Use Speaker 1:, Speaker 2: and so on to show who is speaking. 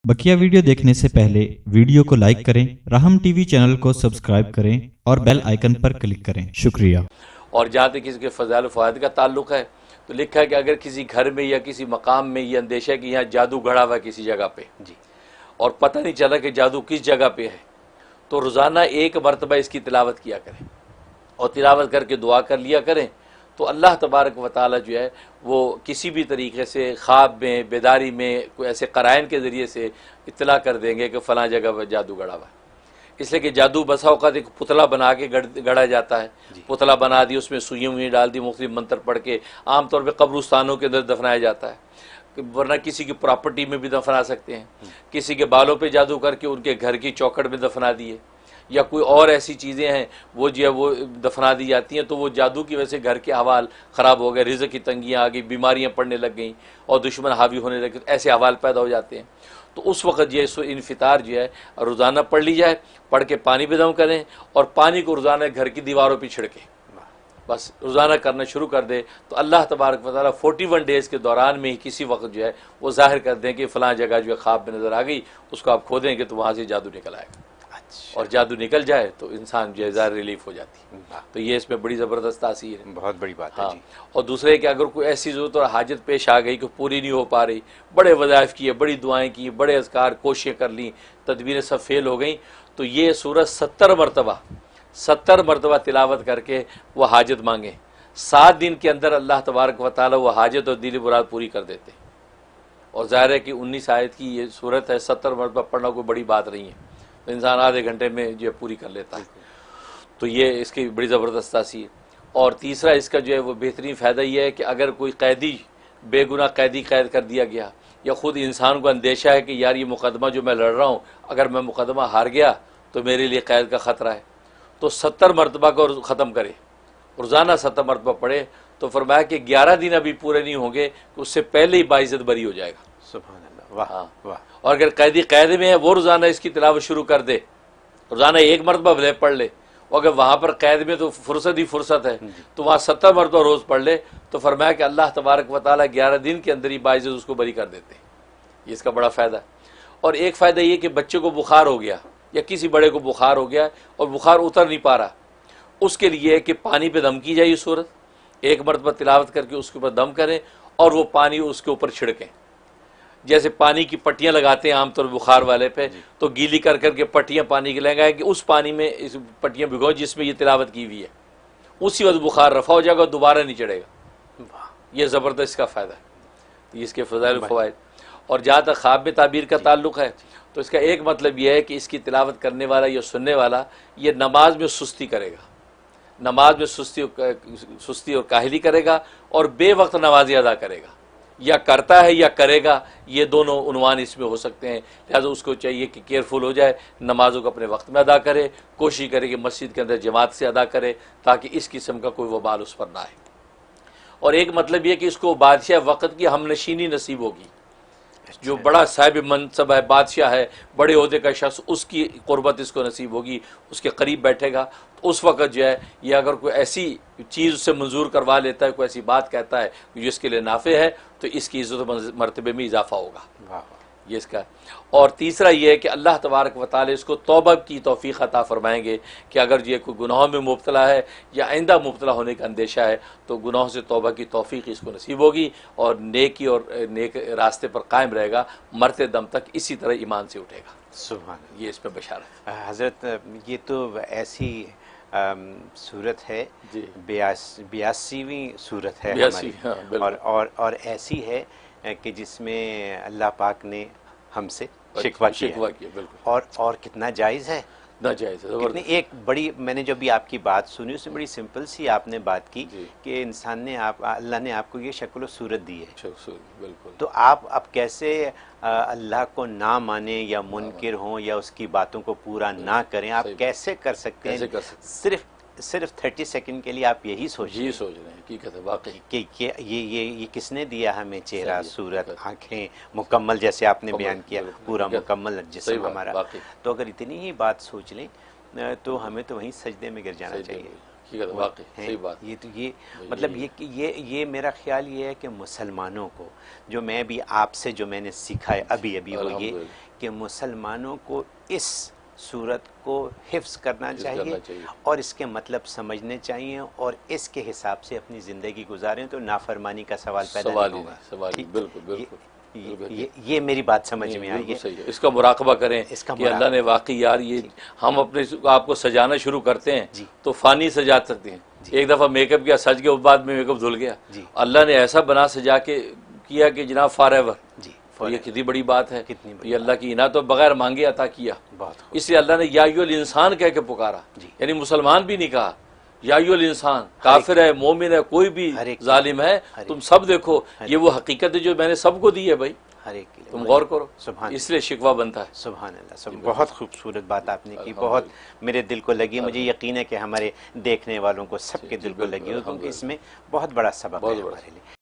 Speaker 1: बकिया video देखने से पहले वीडियो को लाइक करें, राहम टीवी चैनल को सब्सक्राइब करें और बेल आइकन पर क्लिक करें। शुक्रिया।
Speaker 2: और जहाँ तक किसी के फ़ज़ाइल फ़वाइद का ताल्लुक़ है तो लिखा है कि अगर किसी घर में या किसी मकाम में ये अंदेशा है कि यहाँ जादू गड़ा हुआ है किसी जगह पे जी, और पता नहीं चला कि जादू किस जगह पे है, तो रोज़ाना एक मरतबा इसकी तिलावत किया करें और तिलावत करके दुआ कर लिया करें। तो अल्लाह तबारक व तआला जो है वो किसी भी तरीके से ख्वाब में, बेदारी में, कोई ऐसे कराइन के ज़रिए से इत्तला कर देंगे कि फ़लाँ जगह पर जादू गड़ा हुआ है। इसलिए कि जादू बसा औक़ात एक पुतला बना के गढ़ा जाता है, पुतला बना दी, उसमें सुई हुई डाल दी, मुख्तलिफ मंत्र पढ़ के आमतौर पर कब्रिस्तानों के अंदर दफनाया जाता है, वरना किसी की प्रॉपर्टी में भी दफना सकते हैं, किसी के बालों पे जादू करके उनके घर की चौखट में दफना दिए, या कोई और ऐसी चीज़ें हैं वो जो है वो दफना दी जाती हैं। तो वो जादू की वजह से घर के अहवाल ख़राब हो गए, रिज़्क़ की तंगियाँ आ गई, बीमारियाँ पड़ने लग गई और दुश्मन हावी होने लगे, तो ऐसे अहवाल पैदा हो जाते हैं। तो उस वक्त जो है इनफितार जो है रोज़ाना पढ़ ली जाए, पढ़ के पानी भी दम करें और पानी को रोज़ाना घर की दीवारों पर छिड़कें, बस रोज़ाना करना शुरू कर दे तो अल्लाह तबारक व तआला 41 डेज़ के दौरान में ही किसी वक्त जो है वो जाहिर कर दें कि फ़लाँ जगह जो है ख्वाब में नज़र आ गई, उसको आप खोदेंगे तो वहाँ से जादू निकल आएगा। और जादू निकल जाए तो इंसान जो है ज़ाहिर रिलीफ हो जाती है। तो ये इसमें बड़ी ज़बरदस्त तासीर है, बहुत बड़ी बात है जी। और दूसरे कि अगर कोई ऐसी ज़रूरत और हाजत पेश आ गई कि पूरी नहीं हो पा रही, बड़े वज़ाइफ किए, बड़ी दुआएं की, बड़े अज़कार कोशिशें कर ली, तदबीरें सब फेल हो गई, तो ये सूरत 70 मरतबा तिलावत करके वह हाजत मांगे। 7 दिन के अंदर अल्लाह तबारक व तआला वह हाजत और दिली मुराद पूरी कर देते। और ज़ाहिर है कि 19 आयत की ये सूरत है, 70 मरतबा पढ़ना कोई बड़ी बात नहीं है, तो इंसान आधे घंटे में जो है पूरी कर लेता है। तो ये इसकी बड़ी ज़बरदस्त तासीर। और तीसरा इसका जो है वो बेहतरीन फ़ायदा ये है कि अगर कोई कैदी, बेगुनाह कैदी कैद कर दिया गया, या ख़ुद इंसान को अंदेशा है कि यार ये मुकदमा जो मैं लड़ रहा हूँ, अगर मैं मुकदमा हार गया तो मेरे लिए कैद का ख़तरा है, तो 70 मरतबा को ख़त्म करे, रोज़ाना 70 मरतबा पढ़े, तो फरमाया कि 11 दिन अभी पूरे नहीं होंगे कि उससे पहले ही बाइज़्ज़त बरी हो जाएगा। सुभान अल्लाह, वाह वाह। और अगर कैदी कैद में है वो रोज़ाना इसकी तिलावत शुरू कर दे, रोज़ाना एक मरतबा भले पढ़ ले, और अगर वहाँ पर कैद में तो फुर्सत ही फुर्सत है तो वहाँ 70 मरतबा रोज़ पढ़ ले, तो फरमाया कि अल्लाह तबारक व तआला 11 दिन के अंदर ही बाइज़्ज़त उसको बरी कर देते हैं। ये इसका बड़ा फ़ायदा है। और एक फ़ायदा ये कि बच्चे को बुखार हो गया या किसी बड़े को बुखार हो गया और बुखार उतर नहीं पा रहा, उसके लिए कि पानी पे दम की जाए ये सूरत, एक मरतबा तिलावत करके उसके ऊपर दम करें और वो पानी उसके ऊपर छिड़कें। जैसे पानी की पट्टियाँ लगाते हैं आमतौर बुखार वाले पे, तो गीली कर करके पट्टियाँ पानी की लगाएं कि उस पानी में इस पट्टियाँ भिगो जिसमें ये तिलावत की हुई है, उसी वक्त बुखार रफ़ा हो जाएगा और दोबारा नहीं चढ़ेगा। ये ज़बरदस्त इसका फ़ायदा है, तो इसके फ़ज़ाइल फ़वाइद। और जहाँ तक ख्वाब में ताबीर का ताल्लुक़ है तो इसका एक मतलब यह है कि इसकी तिलावत करने वाला या सुनने वाला ये नमाज में सुस्ती करेगा, नमाज में सुस्ती और काहिली करेगा और बेवक्त नमाज़ी अदा करेगा, या करता है या करेगा, ये दोनों उन्वान इसमें हो सकते हैं। लिहाजा उसको चाहिए कि केयरफुल हो जाए, नमाज़ों को अपने वक्त में अदा करे, कोशिश करे कि मस्जिद के अंदर जमात से अदा करे ताकि इस किस्म का कोई वबाल उस पर ना आए। और एक मतलब यह कि इसको बादशाह वक़्त की हमनशीनी नसीब होगी, जो बड़ा साहिब मनसब है, बादशाह है, बड़े ओहदे का शख्स, उसकी क़ुर्बत इसको नसीब होगी, उसके करीब बैठेगा। तो उस वक़्त जो है ये अगर कोई ऐसी चीज़ उससे मंजूर करवा लेता है, कोई ऐसी बात कहता है जो इसके लिए नाफ़े है, तो इसकी इज़्ज़त मर्तबे में इजाफ़ा होगा। ये इसका। और तीसरा ये है कि अल्लाह तबारक व तआला इसको तौबा की तौफ़ीक़ अता फ़रमाएंगे कि अगर ये कोई गुनाहों में मुब्तला है या आइंदा मुब्तला होने का अंदेशा है तो गुनाहों से तौबा की तौफ़ीक़ इसको नसीब होगी और नेकी और नेक रास्ते पर कायम रहेगा, मरते दम तक इसी तरह ईमान से उठेगा। सुभान, ये इसमें बशारत है।
Speaker 3: हज़रत ये तो ऐसी सूरत है, 82वीं सूरत है हमारी, हाँ, और ऐसी है कि जिसमें अल्लाह पाक ने हमसे शिकवा किया, बिल्कुल। और कितना जायज़ है,
Speaker 2: ना जायज़ है।
Speaker 3: कितनी एक बड़ी, मैंने जब भी आपकी बात सुनी उसमें बड़ी सिंपल सी आपने बात की कि इंसान ने अल्लाह ने आपको ये शक्ल सूरत दी है,
Speaker 2: बिल्कुल।
Speaker 3: तो आप अब कैसे अल्लाह को ना माने या मुनकिर हों या उसकी बातों को पूरा ना करें, आप कैसे कर सकते हैं? सिर्फ 30 सेकंड के लिए आप यही सोच रहे हैं
Speaker 2: हकीकत है वाकई
Speaker 3: कि ये किसने दिया हमें चेहरा, सूरत, आँखें, मुकम्मल, जैसे आपने बयान किया, पूरा मुकम्मल जिस्म हमारा। तो अगर इतनी ही बात सोच लें तो हमें तो वहीं सजदे में गिर जाना चाहिए।
Speaker 2: सही बात।
Speaker 3: ये तो ये मतलब ये मेरा ख्याल ये है कि मुसलमानों को, जो मैं भी आपसे जो मैंने सीखा है अभी वो ये कि मुसलमानों को इस सूरत को हिफ्ज़ करना चाहिए और इसके मतलब समझने चाहिए और इसके हिसाब से अपनी ज़िंदगी गुजारें तो नाफरमानी का सवाल पैदा नहीं होगा।
Speaker 2: बिल्कुल बिल्कुल,
Speaker 3: ये मेरी बात समझ में आई है।
Speaker 2: इसका मुराकबा करें कि अल्लाह ने वाकई यार ये हम अपने आपको सजाना शुरू करते हैं तो फ़ानी सजा सकते हैं। एक दफ़ा मेकअप किया, सज के बाद में मेकअप धुल गया, अल्लाह ने ऐसा बना सजा के किया कि जनाब फॉरएवर। ये कितनी बड़ी बात है, ये अल्लाह की इनात तो बगैर मांगे अता किया। इसलिए अल्लाह ने या अय्युहल इंसान कह के पुकारा, यानी मुसलमान भी नहीं कहा, या अय्युहल इंसान, काफिर है, मोमिन है, कोई भी जालिम है, तुम सब देखो, ये वो हकीकत है जो मैंने सबको दी है भाई, तुम गौर करो, इसलिए शिकवा बनता है।
Speaker 3: सुभान अल्लाह, बहुत खूबसूरत बात आपने की, बहुत मेरे दिल को लगी। मुझे यकीन है कि हमारे देखने वालों को सबके दिल को लगी हो, क्योंकि इसमें बहुत बड़ा सबक है हमारे लिए।